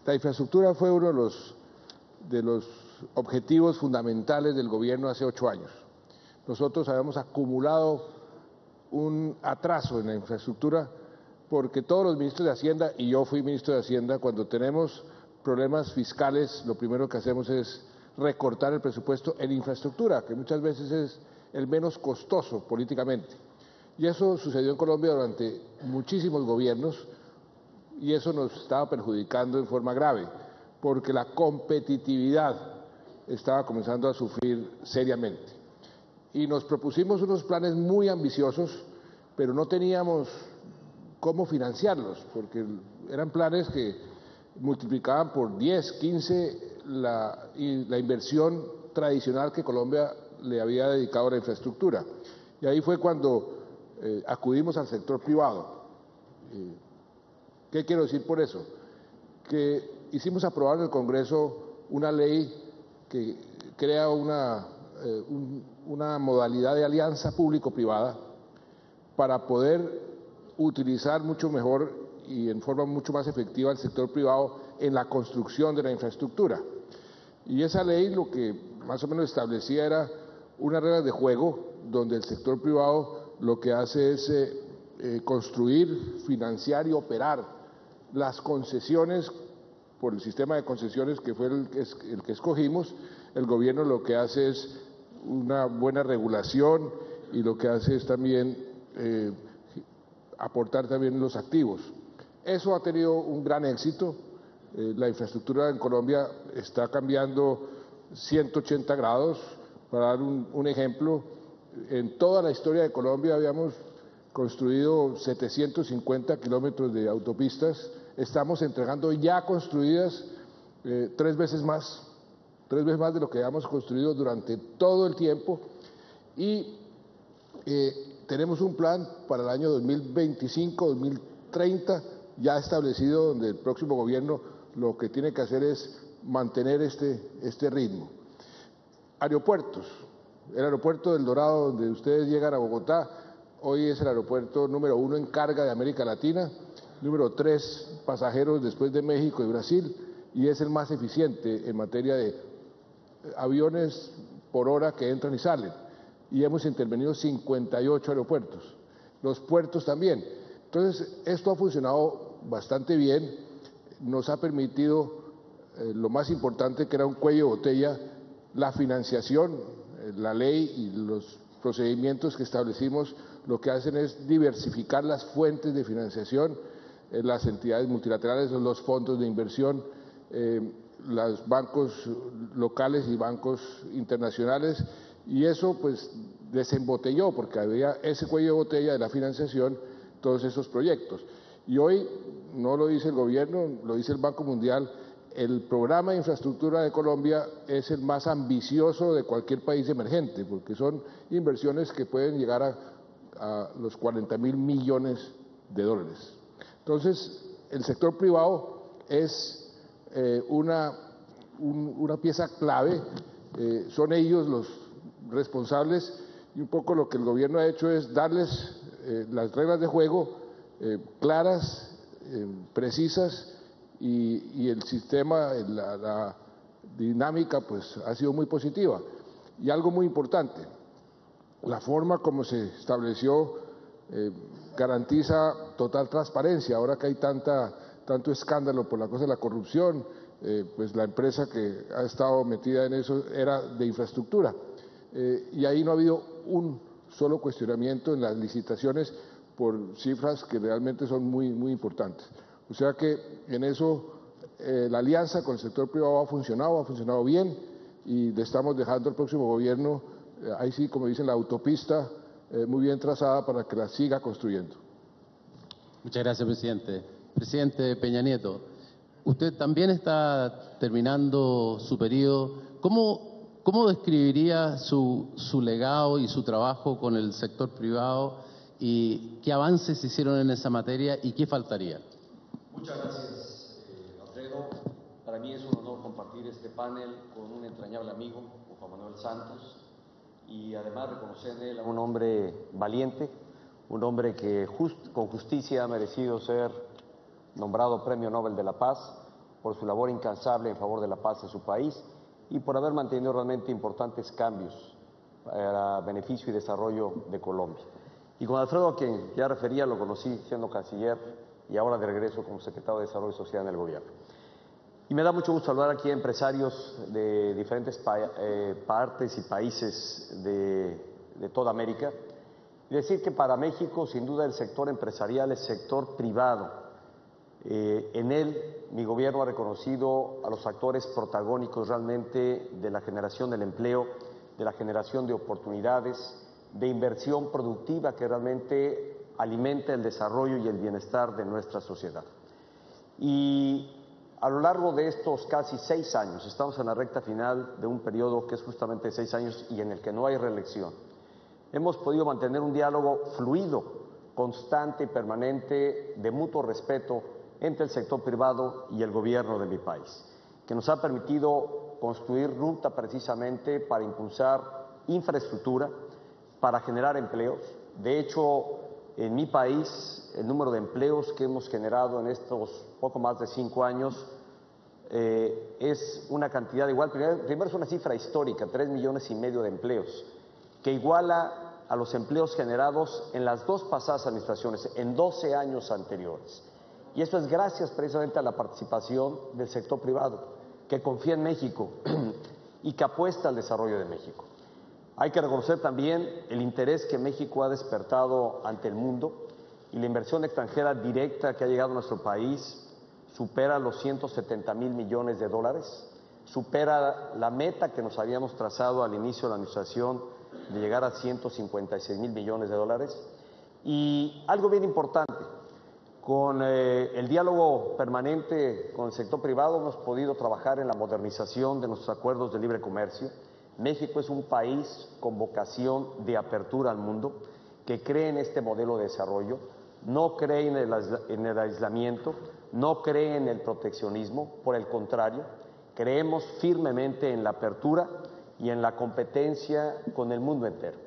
La infraestructura fue uno de los objetivos fundamentales del gobierno hace 8 años. Nosotros habíamos acumulado un atraso en la infraestructura porque todos los ministros de Hacienda, y yo fui ministro de Hacienda, cuando tenemos problemas fiscales, lo primero que hacemos es recortar el presupuesto en infraestructura, que muchas veces es el menos costoso políticamente. Y eso sucedió en Colombia durante muchísimos gobiernos, y eso nos estaba perjudicando en forma grave, porque la competitividad estaba comenzando a sufrir seriamente. Y nos propusimos unos planes muy ambiciosos, pero no teníamos cómo financiarlos, porque eran planes que multiplicaban por 10, 15 la inversión tradicional que Colombia le había dedicado a la infraestructura. Y ahí fue cuando acudimos al sector privado. ¿Qué quiero decir por eso? Que hicimos aprobar en el Congreso una ley que crea una modalidad de alianza público-privada para poder utilizar mucho mejor y en forma mucho más efectiva el sector privado en la construcción de la infraestructura. Y esa ley lo que más o menos establecía era unas reglas de juego donde el sector privado lo que hace es construir, financiar y operar las concesiones por el sistema de concesiones que fue el que escogimos. El gobierno lo que hace es una buena regulación y lo que hace es también aportar también los activos. Eso ha tenido un gran éxito. La infraestructura en Colombia está cambiando 180 grados. Para dar un ejemplo, en toda la historia de Colombia habíamos construido 750 kilómetros de autopistas. Estamos entregando ya construidas 3 veces más de lo que habíamos construido durante todo el tiempo, y tenemos un plan para el año 2025-2030 ya establecido, donde el próximo gobierno lo que tiene que hacer es mantener este ritmo. Aeropuertos. El aeropuerto del Dorado, donde ustedes llegan a Bogotá, hoy es el aeropuerto número 1 en carga de América Latina, número 3 pasajeros después de México y Brasil, y es el más eficiente en materia de aviones por hora que entran y salen. Y hemos intervenido 58 aeropuertos, los puertos también. Entonces, esto ha funcionado bastante bien, nos ha permitido lo más importante, que era un cuello de botella, la financiación. La ley y los procedimientos que establecimos lo que hacen es diversificar las fuentes de financiación, las entidades multilaterales, los fondos de inversión, los bancos locales y bancos internacionales, y eso pues desembotelló, porque había ese cuello de botella de la financiación, todos esos proyectos. Y hoy, no lo dice el gobierno, lo dice el Banco Mundial, el programa de infraestructura de Colombia es el más ambicioso de cualquier país emergente, porque son inversiones que pueden llegar a los 40.000 millones de dólares. Entonces, el sector privado es una pieza clave, son ellos los responsables, y un poco lo que el gobierno ha hecho es darles las reglas de juego claras, precisas, y el sistema, la dinámica pues ha sido muy positiva. Y algo muy importante, la forma como se estableció garantiza total transparencia. Ahora que hay tanto escándalo por la cosa de la corrupción, pues la empresa que ha estado metida en eso era de infraestructura, y ahí no ha habido un solo cuestionamiento en las licitaciones por cifras que realmente son muy importantes. O sea que en eso la alianza con el sector privado ha funcionado bien, y le estamos dejando al próximo gobierno, ahí sí, como dicen, la autopista muy bien trazada para que la siga construyendo. Muchas gracias, presidente. Presidente Peña Nieto, usted también está terminando su periodo. ¿Cómo describiría su legado y su trabajo con el sector privado, y qué avances se hicieron en esa materia y qué faltaría? Muchas gracias, Alfredo. Para mí es un honor compartir compartir este panel con un entrañable amigo, Juan Manuel Santos, y además reconocer en él a un hombre valiente, un hombre que con justicia ha merecido ser nombrado Premio Nobel de la Paz por su labor incansable en favor de la paz en su país y por haber mantenido realmente importantes cambios para beneficio y desarrollo de Colombia. Y con Alfredo, a quien ya refería, lo conocí siendo canciller y ahora de regreso como secretario de Desarrollo Social en el gobierno. Y me da mucho gusto hablar aquí a empresarios de diferentes partes y países de toda América y decir que para México, sin duda, el sector empresarial es sector privado. En él, mi gobierno ha reconocido a los actores protagónicos realmente de la generación del empleo, de la generación de oportunidades, de inversión productiva que realmente alimenta el desarrollo y el bienestar de nuestra sociedad. Y a lo largo de estos casi 6 años, estamos en la recta final de un periodo que es justamente 6 años y en el que no hay reelección, hemos podido mantener un diálogo fluido, constante y permanente de mutuo respeto entre el sector privado y el gobierno de mi país, que nos ha permitido construir ruta precisamente para impulsar infraestructura, para generar empleos. De hecho, en mi país, el número de empleos que hemos generado en estos poco más de 5 años es una cantidad igual. Primero es una cifra histórica, 3,5 millones de empleos, que iguala a los empleos generados en las 2 pasadas administraciones, en 12 años anteriores. Y eso es gracias precisamente a la participación del sector privado, que confía en México y que apuesta al desarrollo de México. Hay que reconocer también el interés que México ha despertado ante el mundo y la inversión extranjera directa que ha llegado a nuestro país supera los 170,000 millones de dólares, supera la meta que nos habíamos trazado al inicio de la administración de llegar a 156,000 millones de dólares. Y algo bien importante, con el diálogo permanente con el sector privado hemos podido trabajar en la modernización de nuestros acuerdos de libre comercio. México es un país con vocación de apertura al mundo, que cree en este modelo de desarrollo, no cree en el aislamiento, no cree en el proteccionismo, por el contrario, creemos firmemente en la apertura y en la competencia con el mundo entero.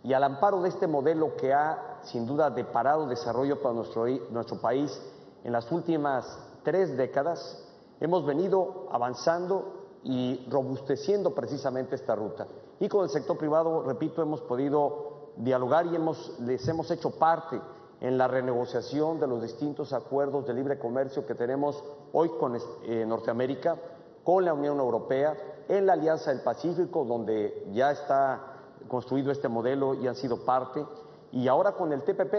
Y al amparo de este modelo que ha, sin duda, deparado desarrollo para nuestro país en las últimas 3 décadas, hemos venido avanzando y robusteciendo precisamente esta ruta. Y con el sector privado, repito, hemos podido dialogar y les hemos hecho parte en la renegociación de los distintos acuerdos de libre comercio que tenemos hoy con Norteamérica, con la Unión Europea, en la Alianza del Pacífico, donde ya está construido este modelo y han sido parte, y ahora con el TPP,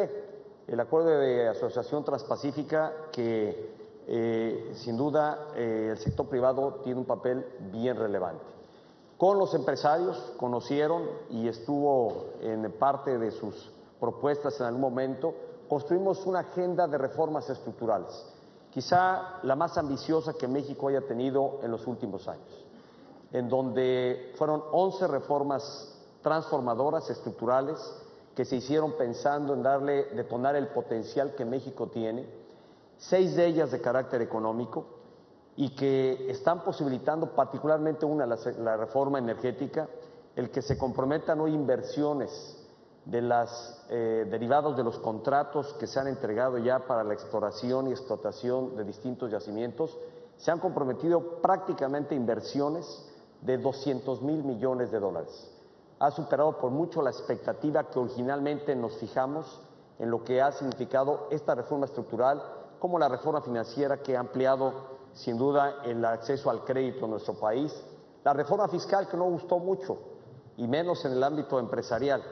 el Acuerdo de Asociación Transpacífica, que sin duda el sector privado tiene un papel bien relevante. Con los empresarios conocieron y estuvo en parte de sus propuestas en algún momento, construimos una agenda de reformas estructurales, quizá la más ambiciosa que México haya tenido en los últimos años, en donde fueron 11 reformas transformadoras estructurales que se hicieron pensando en detonar el potencial que México tiene, 6 de ellas de carácter económico y que están posibilitando particularmente la reforma energética, el que se comprometan hoy inversiones de derivados de los contratos que se han entregado ya para la exploración y explotación de distintos yacimientos. Se han comprometido prácticamente inversiones de 200,000 millones de dólares. Ha superado por mucho la expectativa que originalmente nos fijamos en lo que ha significado esta reforma estructural, como la reforma financiera que ha ampliado sin duda el acceso al crédito en nuestro país, la reforma fiscal que no gustó mucho y menos en el ámbito empresarial,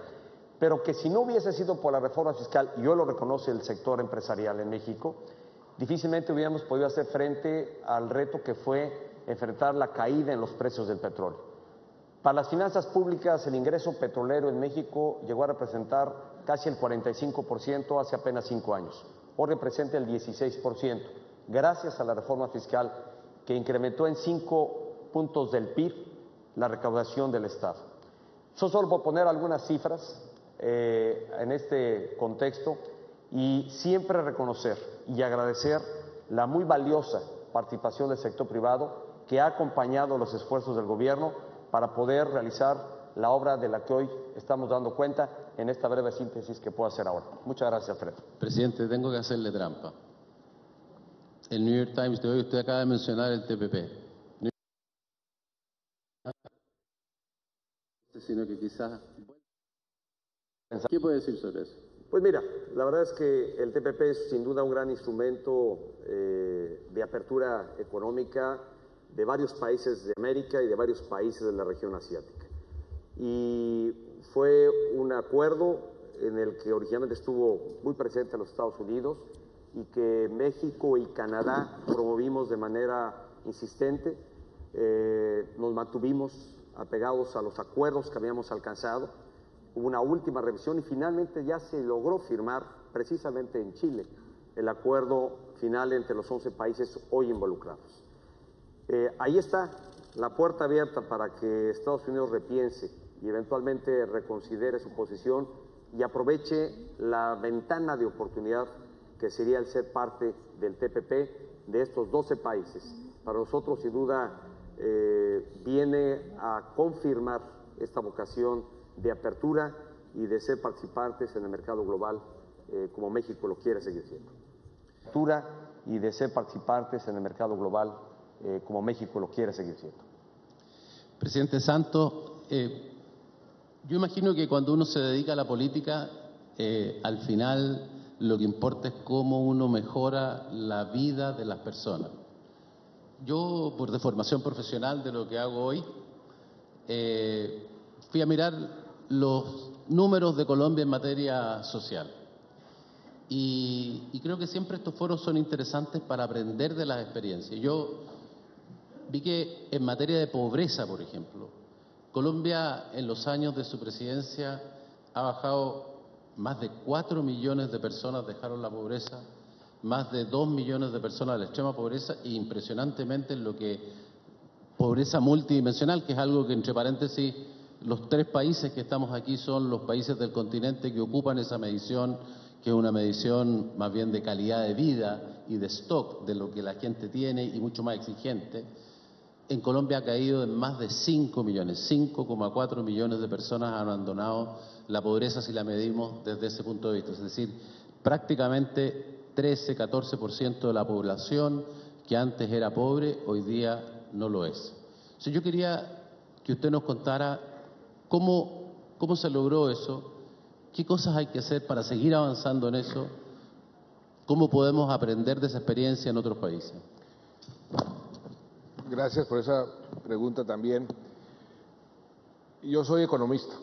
pero que si no hubiese sido por la reforma fiscal, y hoy lo reconoce el sector empresarial en México, difícilmente hubiéramos podido hacer frente al reto que fue enfrentar la caída en los precios del petróleo. Para las finanzas públicas, el ingreso petrolero en México llegó a representar casi el 45% hace apenas 5 años. Hoy representa el 16%, gracias a la reforma fiscal que incrementó en 5 puntos del PIB la recaudación del Estado. Yo solo por poner algunas cifras en este contexto y siempre reconocer y agradecer la muy valiosa participación del sector privado que ha acompañado los esfuerzos del gobierno para poder realizar la obra de la que hoy estamos dando cuenta en esta breve síntesis que puedo hacer ahora. Muchas gracias, Alfredo. Presidente, tengo que hacerle trampa. El New York Times de hoy, usted acaba de mencionar el TPP. Sino que quizás... ¿Qué puede decir sobre eso? Pues mira, la verdad es que el TPP es sin duda un gran instrumento de apertura económica de varios países de América y de varios países de la región asiática. Y fue un acuerdo en el que originalmente estuvo muy presente los Estados Unidos y que México y Canadá promovimos de manera insistente. Nos mantuvimos apegados a los acuerdos que habíamos alcanzado. Hubo una última revisión y finalmente ya se logró firmar, precisamente en Chile, el acuerdo final entre los 11 países hoy involucrados. Ahí está la puerta abierta para que Estados Unidos repiense y eventualmente reconsidere su posición y aproveche la ventana de oportunidad que sería el ser parte del TPP de estos 12 países. Para nosotros, sin duda, viene a confirmar esta vocación de apertura y de ser participantes en el mercado global como México lo quiere seguir siendo. Apertura y de ser participantes en el mercado global como México lo quiere seguir siendo. Presidente Santos, yo imagino que cuando uno se dedica a la política, al final lo que importa es cómo uno mejora la vida de las personas. Yo, por deformación profesional de lo que hago hoy, fui a mirar los números de Colombia en materia social. Y creo que siempre estos foros son interesantes para aprender de las experiencias. Yo vi que en materia de pobreza, por ejemplo, Colombia en los años de su presidencia ha bajado, más de 4 millones de personas dejaron la pobreza, más de 2 millones de personas de la extrema pobreza e impresionantemente en lo que pobreza multidimensional, que es algo que, entre paréntesis, los 3 países que estamos aquí son los países del continente que ocupan esa medición, que es una medición más bien de calidad de vida y de stock de lo que la gente tiene y mucho más exigente. En Colombia ha caído en más de 5 millones, 5,4 millones de personas han abandonado la pobreza si la medimos desde ese punto de vista. Es decir, prácticamente 13-14% de la población que antes era pobre, hoy día no lo es. Entonces yo quería que usted nos contara cómo se logró eso, qué cosas hay que hacer para seguir avanzando en eso, cómo podemos aprender de esa experiencia en otros países. Gracias por esa pregunta también. Yo soy economista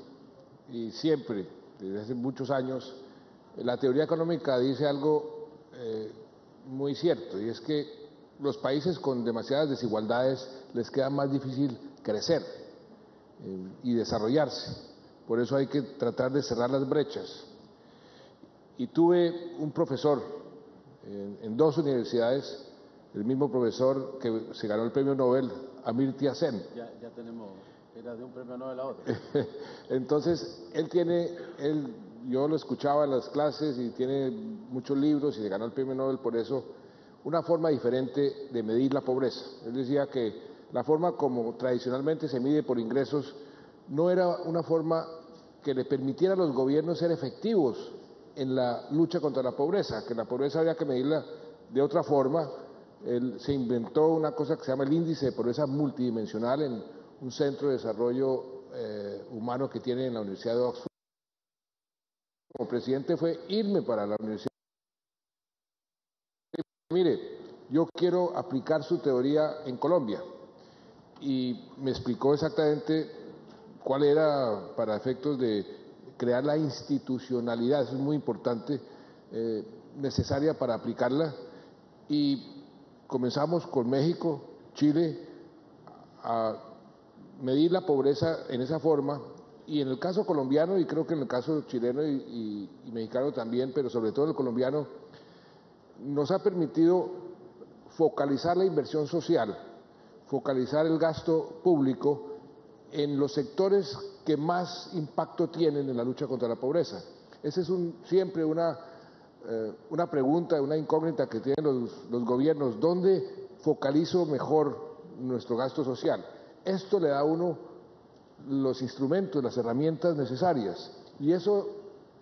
y siempre, desde hace muchos años, la teoría económica dice algo muy cierto, y es que los países con demasiadas desigualdades les queda más difícil crecer y desarrollarse. Por eso hay que tratar de cerrar las brechas. Y tuve un profesor en 2 universidades, el mismo profesor que se ganó el premio Nobel, Amartya Sen. Ya tenemos, era de un premio Nobel a otro. Entonces, yo lo escuchaba en las clases y tiene muchos libros y se ganó el premio Nobel por eso, una forma diferente de medir la pobreza. Él decía que la forma como tradicionalmente se mide por ingresos no era una forma que le permitiera a los gobiernos ser efectivos en la lucha contra la pobreza, que la pobreza había que medirla de otra forma. Él se inventó una cosa que se llama el índice de pobreza multidimensional en un centro de desarrollo humano que tiene en la Universidad de Oxford. Como presidente fue irme para la universidad. Mire, yo quiero aplicar su teoría en Colombia. Y me explicó exactamente cuál era, para efectos de crear la institucionalidad, eso es muy importante, necesaria para aplicarla. Y comenzamos con México, Chile, a medir la pobreza en esa forma, y en el caso colombiano, y creo que en el caso chileno y mexicano también, pero sobre todo el colombiano, nos ha permitido focalizar la inversión social, focalizar el gasto público en los sectores que más impacto tienen en la lucha contra la pobreza. Esa es siempre una pregunta, una incógnita que tienen los gobiernos. ¿Dónde focalizo mejor nuestro gasto social. Esto le da a uno los instrumentos, las herramientas necesarias, y eso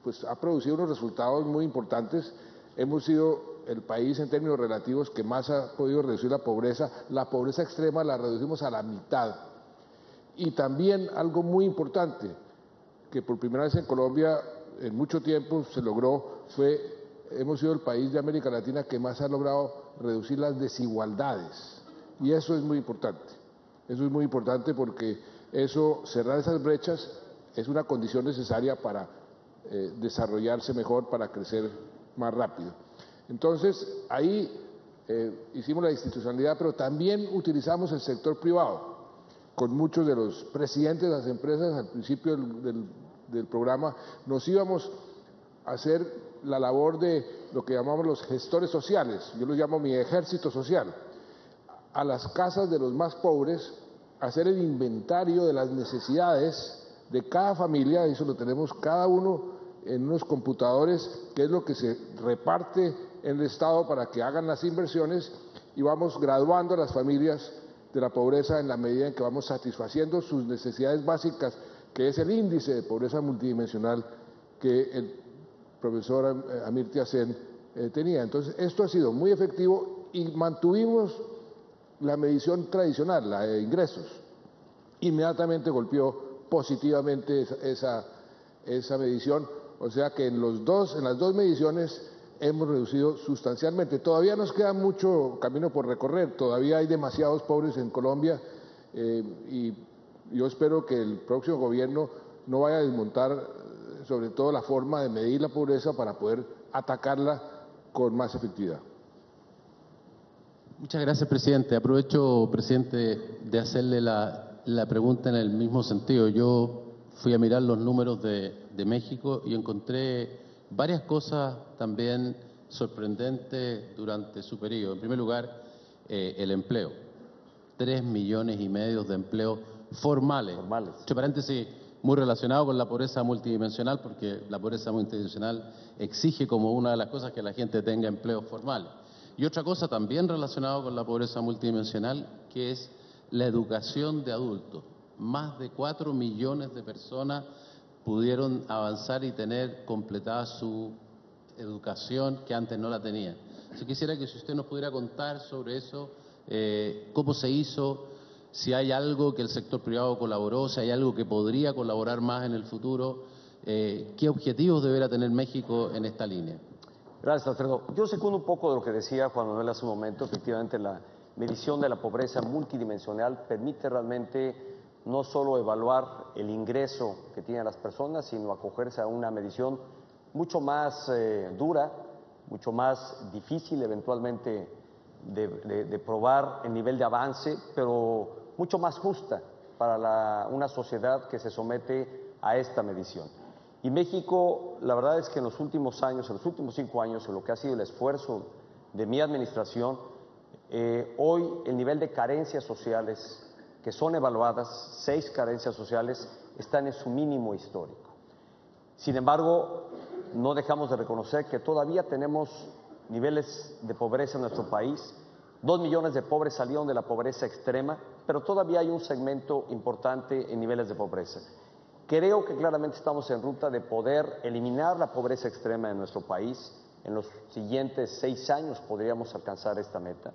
pues ha producido unos resultados muy importantes. Hemos sido el país en términos relativos que más ha podido reducir la pobreza extrema la reducimos a la mitad. Y también algo muy importante, que por primera vez en Colombia en mucho tiempo se logró, hemos sido el país de América Latina que más ha logrado reducir las desigualdades, y eso es muy importante porque cerrar esas brechas es una condición necesaria para desarrollarse mejor, para crecer más rápido. Entonces, ahí hicimos la institucionalidad, pero también utilizamos el sector privado. Con muchos de los presidentes de las empresas, al principio del programa, nos íbamos a hacer la labor de lo que llamamos los gestores sociales, yo lo llamo mi ejército social, a las casas de los más pobres, hacer el inventario de las necesidades de cada familia, eso lo tenemos cada uno en unos computadores, que es lo que se reparte en el Estado para que hagan las inversiones, y vamos graduando a las familias de la pobreza en la medida en que vamos satisfaciendo sus necesidades básicas, que es el índice de pobreza multidimensional que el profesor Amirtya Sen tenía. Entonces, esto ha sido muy efectivo y mantuvimos la medición tradicional, la de ingresos. Inmediatamente golpeó positivamente esa medición, o sea que en las dos mediciones hemos reducido sustancialmente. Todavía nos queda mucho camino por recorrer, todavía hay demasiados pobres en Colombia, y yo espero que el próximo gobierno no vaya a desmontar sobre todo la forma de medir la pobreza para poder atacarla con más efectividad. Muchas gracias, presidente. Aprovecho, presidente, de hacerle la pregunta en el mismo sentido. Yo fui a mirar los números de México y encontré varias cosas también sorprendentes durante su periodo. En primer lugar, el empleo. 3,5 millones de empleos formales. Entre paréntesis, muy relacionado con la pobreza multidimensional, porque la pobreza multidimensional exige como una de las cosas que la gente tenga empleos formales. Y otra cosa también relacionada con la pobreza multidimensional, que es la educación de adultos. Más de 4 millones de personas pudieron avanzar y tener completada su educación que antes no la tenían. Yo quisiera que si usted nos pudiera contar sobre eso, cómo se hizo, si hay algo que el sector privado colaboró, si hay algo que podría colaborar más en el futuro, qué objetivos deberá tener México en esta línea. Gracias, Alfredo. Yo secundo un poco de lo que decía Juan Manuel hace un momento. Efectivamente, la medición de la pobreza multidimensional permite realmente no solo evaluar el ingreso que tienen las personas, sino acogerse a una medición mucho más dura, mucho más difícil eventualmente de probar el nivel de avance, pero mucho más justa para una sociedad que se somete a esta medición. Y México, la verdad es que en los últimos años, en los últimos 5 años, en lo que ha sido el esfuerzo de mi administración, hoy el nivel de carencias sociales que son evaluadas, 6 carencias sociales, están en su mínimo histórico. Sin embargo, no dejamos de reconocer que todavía tenemos niveles de pobreza en nuestro país. 2 millones de pobres salieron de la pobreza extrema, pero todavía hay un segmento importante en niveles de pobreza. Creo que claramente estamos en ruta de poder eliminar la pobreza extrema en nuestro país. En los siguientes 6 años podríamos alcanzar esta meta.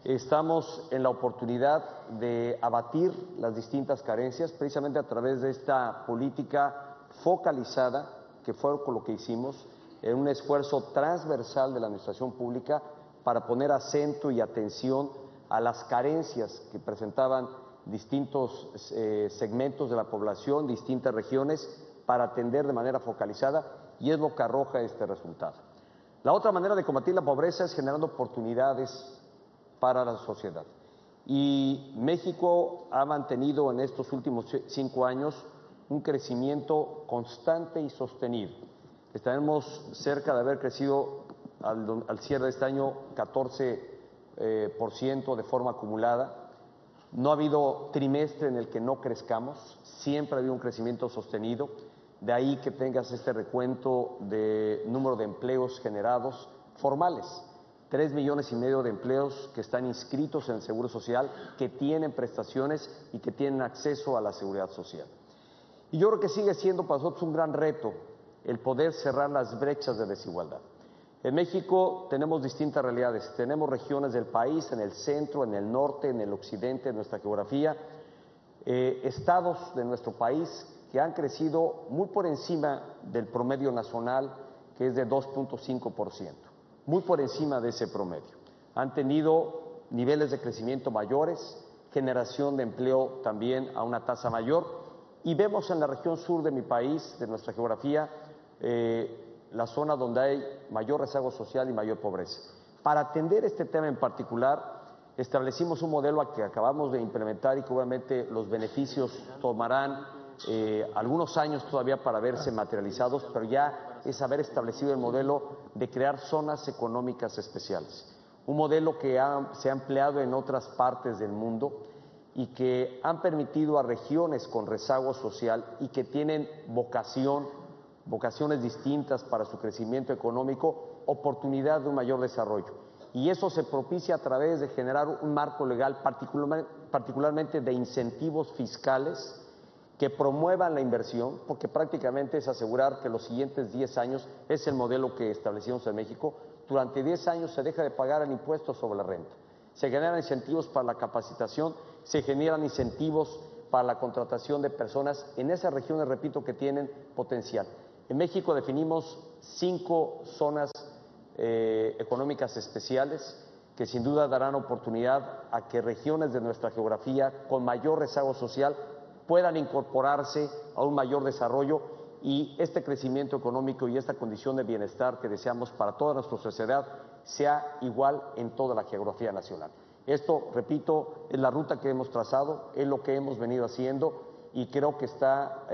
Estamos en la oportunidad de abatir las distintas carencias precisamente a través de esta política focalizada, que fue con lo que hicimos, en un esfuerzo transversal de la administración pública para poner acento y atención a las carencias que presentaban distintos segmentos de la población, distintas regiones, para atender de manera focalizada, y es lo que arroja este resultado. La otra manera de combatir la pobreza es generando oportunidades para la sociedad. Y México ha mantenido en estos últimos 5 años un crecimiento constante y sostenido. Estaremos cerca de haber crecido al cierre de este año 14% de forma acumulada. No ha habido trimestre en el que no crezcamos, siempre ha habido un crecimiento sostenido. De ahí que tengas este recuento de número de empleos generados formales. 3,5 millones de empleos que están inscritos en el Seguro Social, que tienen prestaciones y que tienen acceso a la seguridad social. Y yo creo que sigue siendo para nosotros un gran reto el poder cerrar las brechas de desigualdad. En México tenemos distintas realidades, tenemos regiones del país, en el centro, en el norte, en el occidente, en nuestra geografía, estados de nuestro país que han crecido muy por encima del promedio nacional, que es de 2.5%, muy por encima de ese promedio. Han tenido niveles de crecimiento mayores, generación de empleo también a una tasa mayor, y vemos en la región sur de mi país, de nuestra geografía, la zona donde hay mayor rezago social y mayor pobreza. Para atender este tema en particular, establecimos un modelo que acabamos de implementar y que obviamente los beneficios tomarán algunos años todavía para verse materializados, pero ya es haber establecido el modelo de crear zonas económicas especiales. Un modelo que se ha empleado en otras partes del mundo y que han permitido a regiones con rezago social y que tienen vocaciones distintas para su crecimiento económico, oportunidad de un mayor desarrollo. Y eso se propicia a través de generar un marco legal, particularmente de incentivos fiscales que promuevan la inversión, porque prácticamente es asegurar que los siguientes 10 años, es el modelo que establecimos en México, durante 10 años se deja de pagar el impuesto sobre la renta. Se generan incentivos para la capacitación, se generan incentivos para la contratación de personas en esas regiones, repito, que tienen potencial. En México definimos 5 zonas económicas especiales que sin duda darán oportunidad a que regiones de nuestra geografía con mayor rezago social puedan incorporarse a un mayor desarrollo y este crecimiento económico y esta condición de bienestar que deseamos para toda nuestra sociedad sea igual en toda la geografía nacional. Esto, repito, es la ruta que hemos trazado, es lo que hemos venido haciendo y creo que está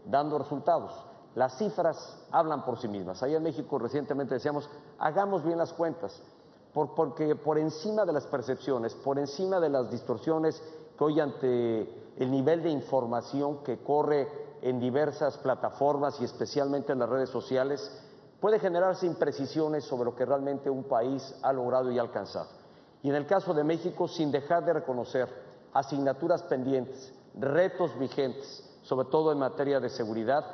dando resultados. Las cifras hablan por sí mismas. Allá en México recientemente decíamos, hagamos bien las cuentas, porque por encima de las percepciones, por encima de las distorsiones que hoy ante el nivel de información que corre en diversas plataformas y especialmente en las redes sociales, puede generarse imprecisiones sobre lo que realmente un país ha logrado y ha alcanzado. Y en el caso de México, sin dejar de reconocer asignaturas pendientes, retos vigentes, sobre todo en materia de seguridad,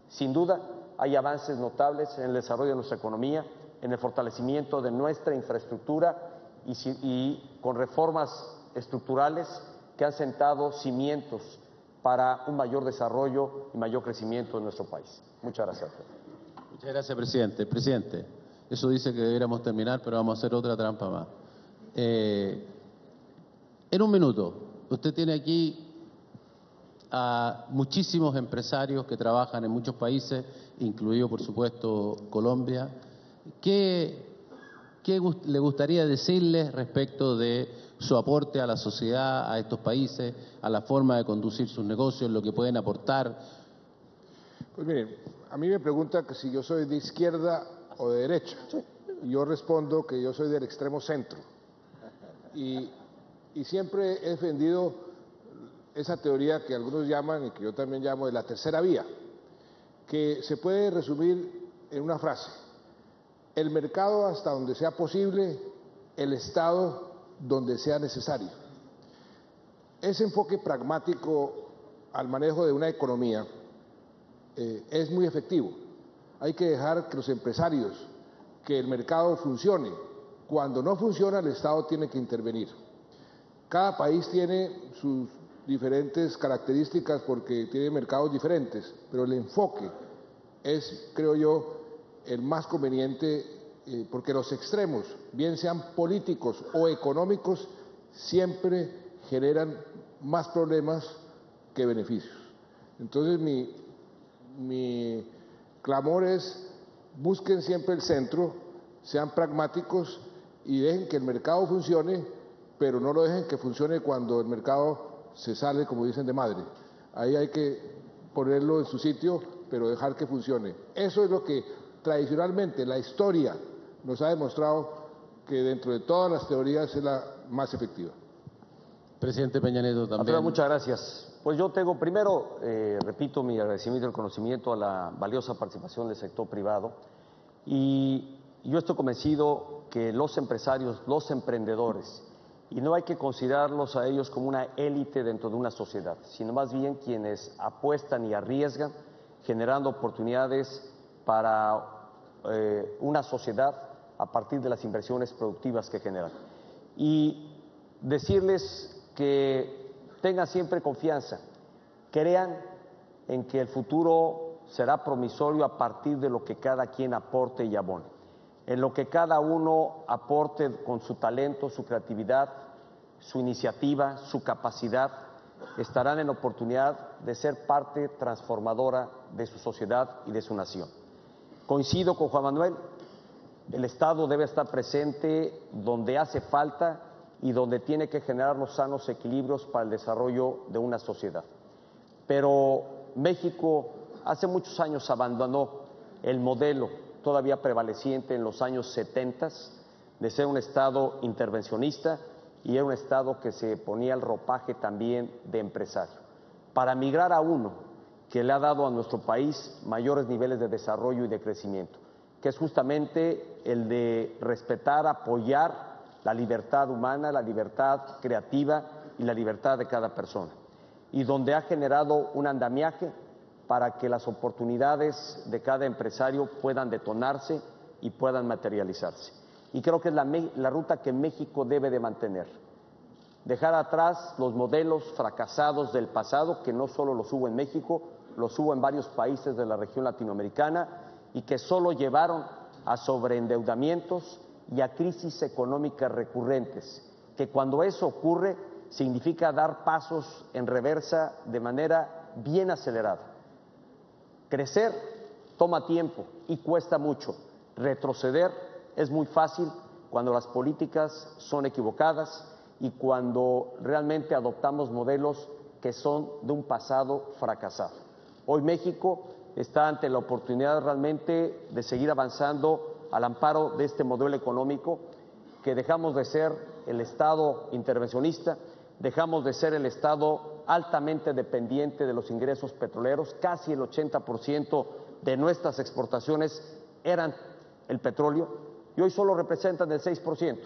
sin duda hay avances notables en el desarrollo de nuestra economía, en el fortalecimiento de nuestra infraestructura y con reformas estructurales que han sentado cimientos para un mayor desarrollo y mayor crecimiento en nuestro país. Muchas gracias. Muchas gracias, presidente. Presidente, eso dice que deberíamos terminar, pero vamos a hacer otra trampa más. En un minuto, usted tiene aquí a muchísimos empresarios que trabajan en muchos países, incluido por supuesto Colombia. ¿Qué le gustaría decirles respecto de su aporte a la sociedad, a estos países, a la forma de conducir sus negocios, lo que pueden aportar? Pues miren, a mí me preguntan que si yo soy de izquierda o de derecha. Y yo respondo que yo soy del extremo centro. Y siempre he defendido esa teoría que algunos llaman y que yo también llamo de la tercera vía, que se puede resumir en una frase: el mercado hasta donde sea posible, el Estado donde sea necesario. Ese enfoque pragmático al manejo de una economía es muy efectivo. Hay que dejar que los empresarios, que el mercado funcione. Cuando no funciona, el Estado tiene que intervenir. Cada país tiene sus diferentes características porque tiene mercados diferentes, pero el enfoque es, creo yo, el más conveniente porque los extremos, bien sean políticos o económicos, siempre generan más problemas que beneficios. Entonces mi clamor es: busquen siempre el centro, sean pragmáticos y dejen que el mercado funcione, pero no lo dejen que funcione cuando el mercado se sale, como dicen, de madre. Ahí hay que ponerlo en su sitio, pero dejar que funcione. Eso es lo que tradicionalmente la historia nos ha demostrado que dentro de todas las teorías es la más efectiva. Presidente Peña Nieto también. Alfredo, muchas gracias. Pues yo tengo primero, repito, mi agradecimiento y reconocimiento a la valiosa participación del sector privado y yo estoy convencido que los empresarios, los emprendedores, y no hay que considerarlos a ellos como una élite dentro de una sociedad, sino más bien quienes apuestan y arriesgan, generando oportunidades para una sociedad a partir de las inversiones productivas que generan. Y decirles que tengan siempre confianza, crean en que el futuro será promisorio a partir de lo que cada quien aporte y abone, en lo que cada uno aporte con su talento, su creatividad, su iniciativa, su capacidad, estarán en oportunidad de ser parte transformadora de su sociedad y de su nación. Coincido con Juan Manuel, el Estado debe estar presente donde hace falta y donde tiene que generar los sanos equilibrios para el desarrollo de una sociedad. Pero México hace muchos años abandonó el modelo todavía prevaleciente en los años 70 de ser un Estado intervencionista y era un Estado que se ponía el ropaje también de empresario, para migrar a uno que le ha dado a nuestro país mayores niveles de desarrollo y de crecimiento, que es justamente el de respetar, apoyar la libertad humana, la libertad creativa y la libertad de cada persona, y donde ha generado un andamiaje para que las oportunidades de cada empresario puedan detonarse y puedan materializarse. Y creo que es la ruta que México debe de mantener. Dejar atrás los modelos fracasados del pasado, que no solo los hubo en México, los hubo en varios países de la región latinoamericana y que solo llevaron a sobreendeudamientos y a crisis económicas recurrentes, que cuando eso ocurre significa dar pasos en reversa de manera bien acelerada. Crecer toma tiempo y cuesta mucho. Retroceder es muy fácil cuando las políticas son equivocadas y cuando realmente adoptamos modelos que son de un pasado fracasado. Hoy México está ante la oportunidad realmente de seguir avanzando al amparo de este modelo económico, que dejamos de ser el Estado intervencionista, dejamos de ser el Estado altamente dependiente de los ingresos petroleros. Casi el 80% de nuestras exportaciones eran el petróleo y hoy solo representan el 6%.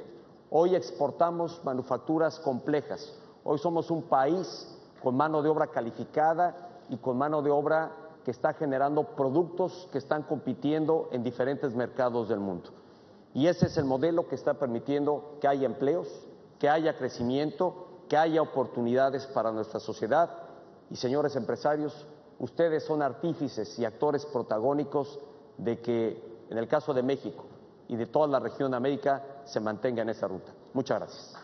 Hoy exportamos manufacturas complejas, hoy somos un país con mano de obra calificada y con mano de obra que está generando productos que están compitiendo en diferentes mercados del mundo. Y ese es el modelo que está permitiendo que haya empleos, que haya crecimiento, que haya oportunidades para nuestra sociedad. Y señores empresarios, ustedes son artífices y actores protagónicos de que, en el caso de México y de toda la región de América, se mantenga en esa ruta. Muchas gracias.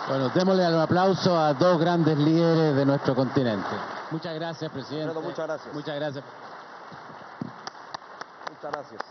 Bueno, démosle un aplauso a dos grandes líderes de nuestro continente. Muchas gracias, presidente. Alfredo, muchas gracias. Muchas gracias. Muchas gracias.